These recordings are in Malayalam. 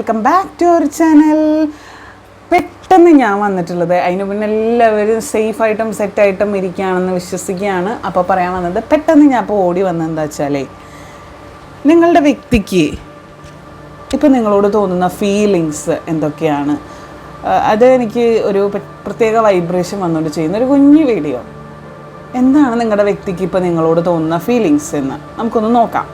Welcome back to our channel. പെട്ടെന്ന് ഞാൻ വന്നിട്ടുള്ളത് അതിന് മുന്നേ എല്ലാവരും സേഫായിട്ടും സെറ്റായിട്ടും ഇരിക്കുകയാണെന്ന് വിശ്വസിക്കുകയാണ്. അപ്പോൾ പറയാൻ വന്നത് പെട്ടെന്ന് ഞാൻ ഇപ്പോൾ ഓടി വന്നതെന്താ വെച്ചാലേ, നിങ്ങളുടെ വ്യക്തിക്ക് ഇപ്പോൾ നിങ്ങളോട് തോന്നുന്ന ഫീലിങ്സ് എന്തൊക്കെയാണ്, അത് എനിക്ക് ഒരു പ്രത്യേക വൈബ്രേഷൻ വന്നുകൊണ്ട് ചെയ്യുന്ന ഒരു കുഞ്ഞു വീഡിയോ. എന്താണ് നിങ്ങളുടെ വ്യക്തിക്ക് ഇപ്പോൾ നിങ്ങളോട് തോന്നുന്ന ഫീലിങ്സ് എന്ന് നമുക്കൊന്ന് നോക്കാം.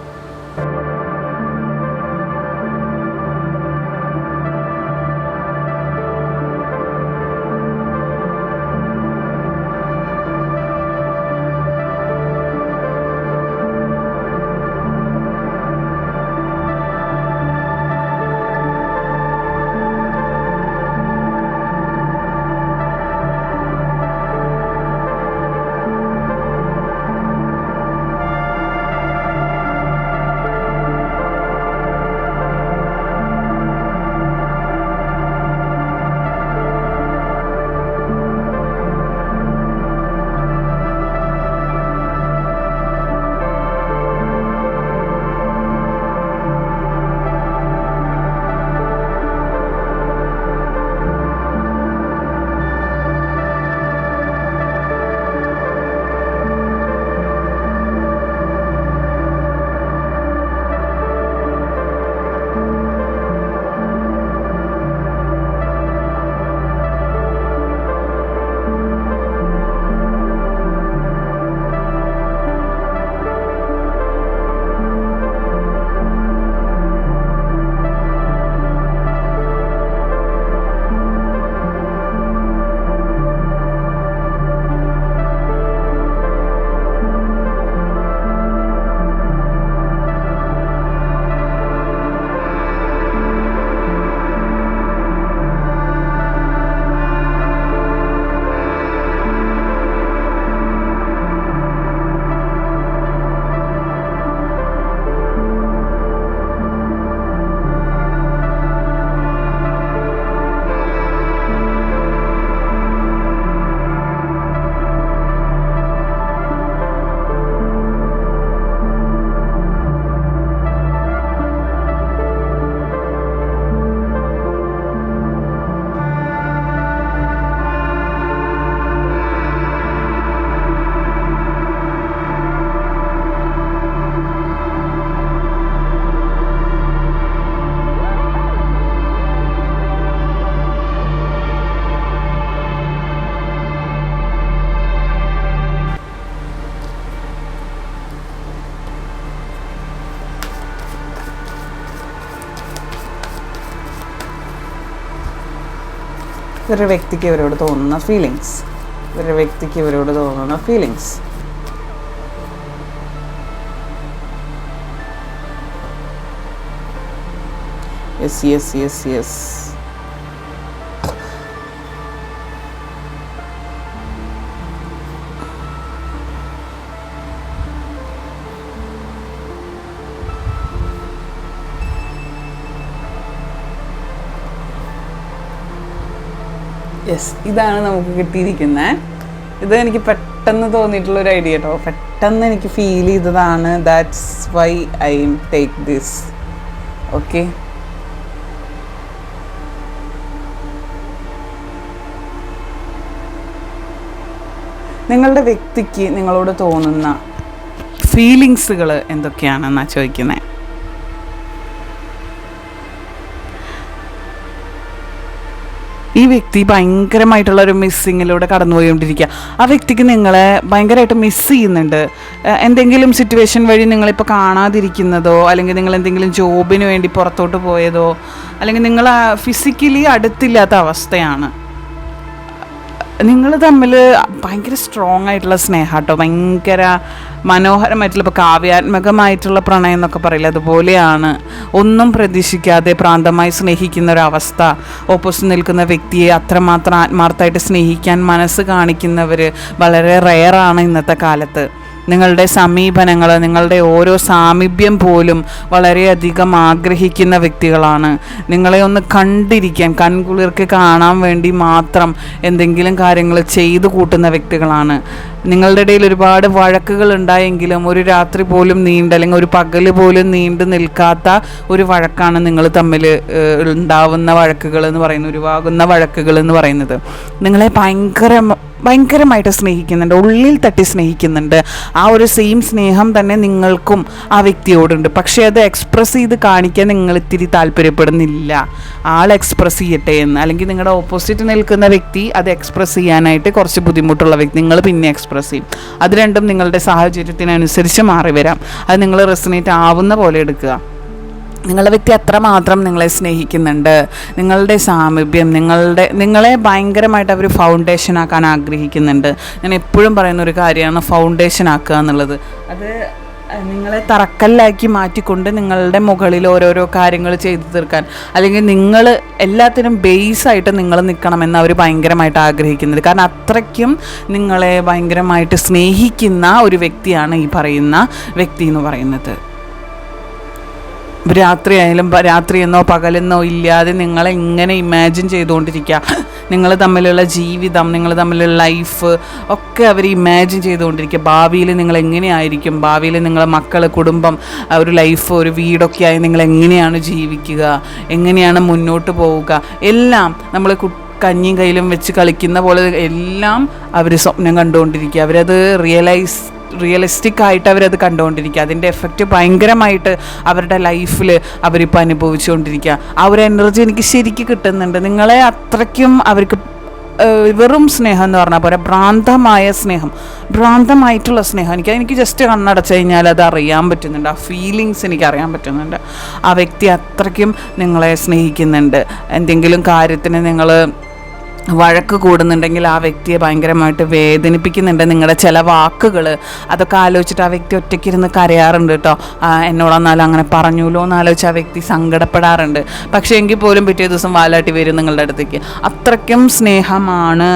ഒരു വ്യക്തിക്ക് ഇവരോട് തോന്നുന്ന ഫീലിങ്സ്, ഒരു വ്യക്തിക്ക് ഇവരോട് തോന്നുന്ന feelings. Yes yes yes yes. Yes, ഇതാണ് നമുക്ക് കിട്ടിയിരിക്കുന്നത്. ഇത് എനിക്ക് പെട്ടെന്ന് തോന്നിയിട്ടുള്ളൊരു ഐഡിയ കേട്ടോ. പെട്ടെന്ന് എനിക്ക് ഫീൽ ചെയ്തതാണ്. That's why I take this. Okay, നിങ്ങളുടെ വ്യക്തിക്ക് നിങ്ങളോട് തോന്നുന്ന ഫീലിങ്സുകൾ എന്തൊക്കെയാണെന്നാണ് ചോദിക്കുന്നത്. ഈ വ്യക്തി ഭയങ്കരമായിട്ടുള്ളൊരു മിസ്സിങ്ങിലൂടെ കടന്നുപോയിക്കൊണ്ടിരിക്കുക. ആ വ്യക്തിക്ക് നിങ്ങളെ ഭയങ്കരമായിട്ട് മിസ്സ് ചെയ്യുന്നുണ്ട്. എന്തെങ്കിലും സിറ്റുവേഷൻ വഴി നിങ്ങളിപ്പോൾ കാണാതിരിക്കുന്നതോ, അല്ലെങ്കിൽ നിങ്ങൾ എന്തെങ്കിലും ജോബിന് വേണ്ടി പുറത്തോട്ട് പോയതോ, അല്ലെങ്കിൽ നിങ്ങൾ ഫിസിക്കലി അടുത്തില്ലാത്ത അവസ്ഥയാണ്. നിങ്ങൾ തമ്മിൽ ഭയങ്കര സ്ട്രോങ് ആയിട്ടുള്ള സ്നേഹം കേട്ടോ, ഭയങ്കര മനോഹരമായിട്ടുള്ള, ഇപ്പോൾ കാവ്യാത്മകമായിട്ടുള്ള പ്രണയം എന്നൊക്കെ പറയില്ല, അതുപോലെയാണ്. ഒന്നും പ്രതീക്ഷിക്കാതെ പ്രാന്തമായി സ്നേഹിക്കുന്ന ഒരവസ്ഥ. ഓപ്പോസിറ്റ് നിൽക്കുന്ന വ്യക്തിയെ അത്രമാത്രം ആത്മാർത്ഥമായിട്ട് സ്നേഹിക്കാൻ മനസ്സ് കാണിക്കുന്നവർ വളരെ റെയറാണ് ഇന്നത്തെ കാലത്ത്. നിങ്ങളുടെ സമീപനങ്ങൾ, നിങ്ങളുടെ ഓരോ സാമീപ്യം പോലും വളരെയധികം ആഗ്രഹിക്കുന്ന വ്യക്തികളാണ്. നിങ്ങളെ ഒന്ന് കണ്ടിരിക്കാൻ, കൺകുളിർക്ക് കാണാൻ വേണ്ടി മാത്രം എന്തെങ്കിലും കാര്യങ്ങൾ ചെയ്തു കൂട്ടുന്ന വ്യക്തികളാണ്. നിങ്ങളുടെ ഇടയിൽ ഒരുപാട് വഴക്കുകൾ ഉണ്ടായെങ്കിലും ഒരു രാത്രി പോലും അല്ലെങ്കിൽ ഒരു പകൽ പോലും നീണ്ടു നിൽക്കാത്ത ഒരു വഴക്കാണ് നിങ്ങൾ തമ്മിൽ ഉണ്ടാവുന്ന വഴക്കുകൾ എന്ന് പറയുന്നത്, ഉരുവാകുന്ന വഴക്കുകൾ എന്ന് പറയുന്നത്. നിങ്ങളെ ഭയങ്കരമായിട്ട് സ്നേഹിക്കുന്നുണ്ട്, ഉള്ളിൽ തട്ടി സ്നേഹിക്കുന്നുണ്ട്. ആ ഒരു സെയിം സ്നേഹം തന്നെ നിങ്ങൾക്കും ആ വ്യക്തിയോടുണ്ട്. പക്ഷേ അത് എക്സ്പ്രസ് ചെയ്ത് കാണിക്കാൻ നിങ്ങൾ ഇത്തിരി താല്പര്യപ്പെടുന്നില്ല. ആൾ എക്സ്പ്രസ് ചെയ്യട്ടെ എന്ന്, അല്ലെങ്കിൽ നിങ്ങളുടെ ഓപ്പോസിറ്റ് നിൽക്കുന്ന വ്യക്തി അത് എക്സ്പ്രസ് ചെയ്യാനായിട്ട് കുറച്ച് ബുദ്ധിമുട്ടുള്ള വ്യക്തി, നിങ്ങൾ പിന്നെ എക്സ്പ്രസ് ചെയ്യും. അത് രണ്ടും നിങ്ങളുടെ സാഹചര്യത്തിനനുസരിച്ച് മാറി വരാം. അത് നിങ്ങൾ റെസനേറ്റ് ആവുന്ന പോലെ എടുക്കുക. നിങ്ങളുടെ വ്യക്തി അത്രമാത്രം നിങ്ങളെ സ്നേഹിക്കുന്നുണ്ട്. നിങ്ങളുടെ സാമീപ്യം, നിങ്ങളെ ഭയങ്കരമായിട്ട് അവർ ഫൗണ്ടേഷൻ ആക്കാൻ ആഗ്രഹിക്കുന്നുണ്ട്. ഞാൻ എപ്പോഴും പറയുന്ന ഒരു കാര്യമാണ് ഫൗണ്ടേഷൻ ആക്കുക എന്നുള്ളത്. അത് നിങ്ങളെ തറക്കല്ലാക്കി മാറ്റിക്കൊണ്ട് നിങ്ങളുടെ മുകളിൽ ഓരോരോ കാര്യങ്ങൾ ചെയ്തു തീർക്കാൻ, അല്ലെങ്കിൽ നിങ്ങൾ എല്ലാത്തിനും ബേസായിട്ട് നിങ്ങൾ നിൽക്കണമെന്ന് അവർ ഭയങ്കരമായിട്ട് ആഗ്രഹിക്കുന്നത്. കാരണം അത്രയ്ക്കും നിങ്ങളെ ഭയങ്കരമായിട്ട് സ്നേഹിക്കുന്ന ഒരു വ്യക്തിയാണ് ഈ പറയുന്ന വ്യക്തി എന്ന് പറയുന്നത്. രാത്രിയായാലും രാത്രിയെന്നോ പകലെന്നോ ഇല്ലാതെ നിങ്ങളെ ഇങ്ങനെ ഇമാജിൻ ചെയ്തുകൊണ്ടിരിക്കുക. നിങ്ങൾ തമ്മിലുള്ള ജീവിതം, നിങ്ങൾ തമ്മിലുള്ള ലൈഫ് ഒക്കെ അവർ ഇമാജിൻ ചെയ്തുകൊണ്ടിരിക്കുക. ഭാവിയിൽ നിങ്ങൾ എങ്ങനെയായിരിക്കും, ഭാവിയിൽ നിങ്ങളെ മക്കൾ, കുടുംബം, ഒരു ലൈഫ്, ഒരു വീടൊക്കെ ആയി നിങ്ങൾ എങ്ങനെയാണ് ജീവിക്കുക, എങ്ങനെയാണ് മുന്നോട്ട് പോവുക, എല്ലാം നമ്മൾ കഞ്ഞിയും കയ്യിലും വെച്ച് കളിക്കുന്ന പോലെ എല്ലാം അവർ സ്വപ്നം കണ്ടുകൊണ്ടിരിക്കുക. അവരത് റിയലിസ്റ്റിക് ആയിട്ട് അവരത് കണ്ടുകൊണ്ടിരിക്കുക. അതിൻ്റെ എഫക്റ്റ് ഭയങ്കരമായിട്ട് അവരുടെ ലൈഫിൽ അവരിപ്പോൾ അനുഭവിച്ചുകൊണ്ടിരിക്കുക. ആ ഒരു എനർജി എനിക്ക് ശരിക്കും കിട്ടുന്നുണ്ട്. നിങ്ങളെ അത്രയ്ക്കും അവർക്ക് വെറും സ്നേഹം എന്ന് പറഞ്ഞാൽ പോലെ ഭ്രാന്തമായിട്ടുള്ള സ്നേഹം. എനിക്ക് ജസ്റ്റ് കണ്ണടച്ചു കഴിഞ്ഞാൽ അത് അറിയാൻ പറ്റുന്നുണ്ട്. ആ ഫീലിങ്സ് എനിക്ക് അറിയാൻ പറ്റുന്നുണ്ട്. ആ വ്യക്തി അത്രയ്ക്കും നിങ്ങളെ സ്നേഹിക്കുന്നുണ്ട്. എന്തെങ്കിലും കാര്യത്തിന് നിങ്ങൾ വഴക്ക് കൂടുന്നുണ്ടെങ്കിൽ ആ വ്യക്തിയെ ഭയങ്കരമായിട്ട് വേദനിപ്പിക്കുന്നുണ്ട് നിങ്ങളുടെ ചില വാക്കുകൾ. അതൊക്കെ ആലോചിച്ചിട്ട് ആ വ്യക്തി ഒറ്റയ്ക്കിരുന്ന് കരയാറുണ്ട് കേട്ടോ. എന്നോടെന്നാലും അങ്ങനെ പറഞ്ഞുല്ലോ എന്ന് ആലോചിച്ച് ആ വ്യക്തി സങ്കടപ്പെടാറുണ്ട്. പക്ഷേ എങ്കിൽ പോലും പിറ്റേ ദിവസം വാലാട്ടി വരും നിങ്ങളുടെ അടുത്തേക്ക്. അത്രയ്ക്കും സ്നേഹമാണ്.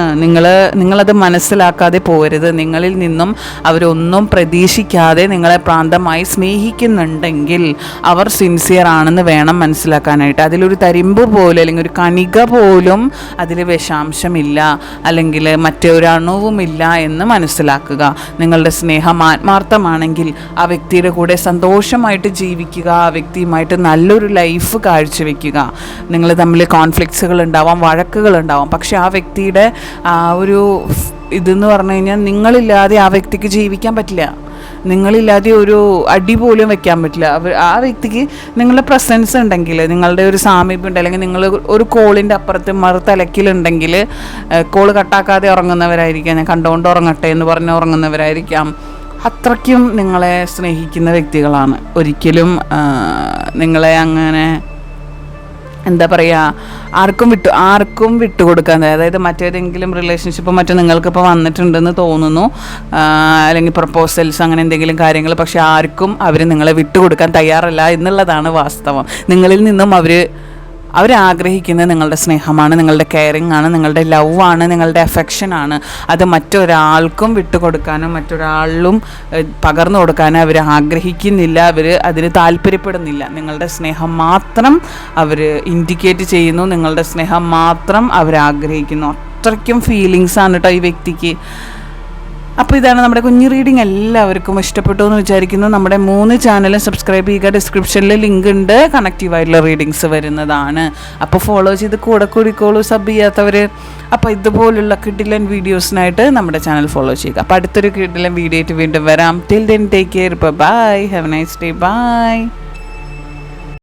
നിങ്ങളത് മനസ്സിലാക്കാതെ പോരുത്. നിങ്ങളിൽ നിന്നും അവരൊന്നും പ്രതീക്ഷിക്കാതെ നിങ്ങളെ പ്രാന്തമായി സ്നേഹിക്കുന്നുണ്ടെങ്കിൽ അവർ സിൻസിയർ ആണെന്ന് വേണം മനസ്സിലാക്കാനായിട്ട്. അതിലൊരു തരിമ്പ് പോലും അല്ലെങ്കിൽ ഒരു കണിക പോലും അതിൽ വിഷാംശമില്ല, അല്ലെങ്കിൽ മറ്റൊരു അണുവുമില്ല എന്ന് മനസ്സിലാക്കുക. നിങ്ങളുടെ സ്നേഹം ആത്മാർത്ഥമാണെങ്കിൽ ആ വ്യക്തിയുടെ കൂടെ സന്തോഷമായിട്ട് ജീവിക്കുക, ആ വ്യക്തിയുമായിട്ട് നല്ലൊരു ലൈഫ് കാഴ്ചവെക്കുക. നിങ്ങൾ തമ്മിൽ കോൺഫ്ലിക്ട്സുകൾ ഉണ്ടാവാം, വഴക്കുകൾ ഉണ്ടാവാം. പക്ഷെ ആ വ്യക്തിയുടെ ആ ഒരു ഇതെന്ന് പറഞ്ഞു കഴിഞ്ഞാൽ നിങ്ങളില്ലാതെ ആ വ്യക്തിക്ക് ജീവിക്കാൻ പറ്റില്ല. നിങ്ങളില്ലാതെ ഒരു അടി പോലും വെക്കാൻ പറ്റില്ല. ആ വ്യക്തിക്ക് നിങ്ങളുടെ പ്രസൻസ് ഉണ്ടെങ്കിൽ, നിങ്ങളുടെ ഒരു സാമീപ്യം ഉണ്ട്, അല്ലെങ്കിൽ നിങ്ങൾ ഒരു കോളിൻ്റെ അപ്പുറത്ത് മറുതലക്കിലുണ്ടെങ്കിൽ കോള് കട്ടാക്കാതെ ഉറങ്ങുന്നവരായിരിക്കാം. ഞാൻ കണ്ടുകൊണ്ട് ഉറങ്ങട്ടെ എന്ന് പറഞ്ഞ് ഉറങ്ങുന്നവരായിരിക്കാം. അത്രയ്ക്കും നിങ്ങളെ സ്നേഹിക്കുന്ന വ്യക്തികളാണ്. ഒരിക്കലും നിങ്ങളെ അങ്ങനെ എന്താ പറയുക, ആർക്കും വിട്ടുകൊടുക്കാൻ, അതായത് മറ്റേതെങ്കിലും റിലേഷൻഷിപ്പ് നിങ്ങൾക്കിപ്പോൾ വന്നിട്ടുണ്ടെന്ന് തോന്നുന്നു, അല്ലെങ്കിൽ പ്രപ്പോസൽസ് അങ്ങനെ എന്തെങ്കിലും കാര്യങ്ങൾ, പക്ഷെ ആർക്കും അവർ നിങ്ങളെ വിട്ടുകൊടുക്കാൻ തയ്യാറല്ല എന്നുള്ളതാണ് വാസ്തവം. നിങ്ങളിൽ നിന്നും അവരാഗ്രഹിക്കുന്നത് നിങ്ങളുടെ സ്നേഹമാണ്, നിങ്ങളുടെ കെയറിങ് ആണ്, നിങ്ങളുടെ ലവ് ആണ്, നിങ്ങളുടെ അഫെക്ഷനാണ്. അത് മറ്റൊരാൾക്കും വിട്ടുകൊടുക്കാനോ മറ്റൊരാളിലും പകർന്നു കൊടുക്കാനോ അവർ ആഗ്രഹിക്കുന്നില്ല. അവർ അതിന് താല്പര്യപ്പെടുന്നില്ല. നിങ്ങളുടെ സ്നേഹം മാത്രം അവർ ഇൻഡിക്കേറ്റ് ചെയ്യുന്നു, നിങ്ങളുടെ സ്നേഹം മാത്രം അവരാഗ്രഹിക്കുന്നു. അത്രയ്ക്കും ഫീലിങ്സാണ് കേട്ടോ ഈ വ്യക്തിക്ക്. അപ്പോൾ ഇതാണ് നമ്മുടെ കുഞ്ഞു റീഡിങ്. എല്ലാവർക്കും ഇഷ്ടപ്പെട്ടു എന്ന് വിചാരിക്കുന്നു. നമ്മുടെ 3 ചാനലും സബ്സ്ക്രൈബ് ചെയ്യുക. ഡിസ്ക്രിപ്ഷനിൽ ലിങ്ക് ഉണ്ട്, കണക്റ്റീവായിട്ടുള്ള റീഡിങ്സ് വരുന്നതാണ്. അപ്പോൾ ഫോളോ ചെയ്ത് കൂടെ കൂടിക്കോളൂ സബ് ചെയ്യാത്തവർ. അപ്പോൾ ഇതുപോലുള്ള കിഡിലൻ വീഡിയോസിനായിട്ട് നമ്മുടെ ചാനൽ ഫോളോ ചെയ്യുക. അപ്പോൾ അടുത്തൊരു കിഡിലൻ വീഡിയോ ആയിട്ട് വീണ്ടും വരാം. Till then take care, bye, have a nice day, by.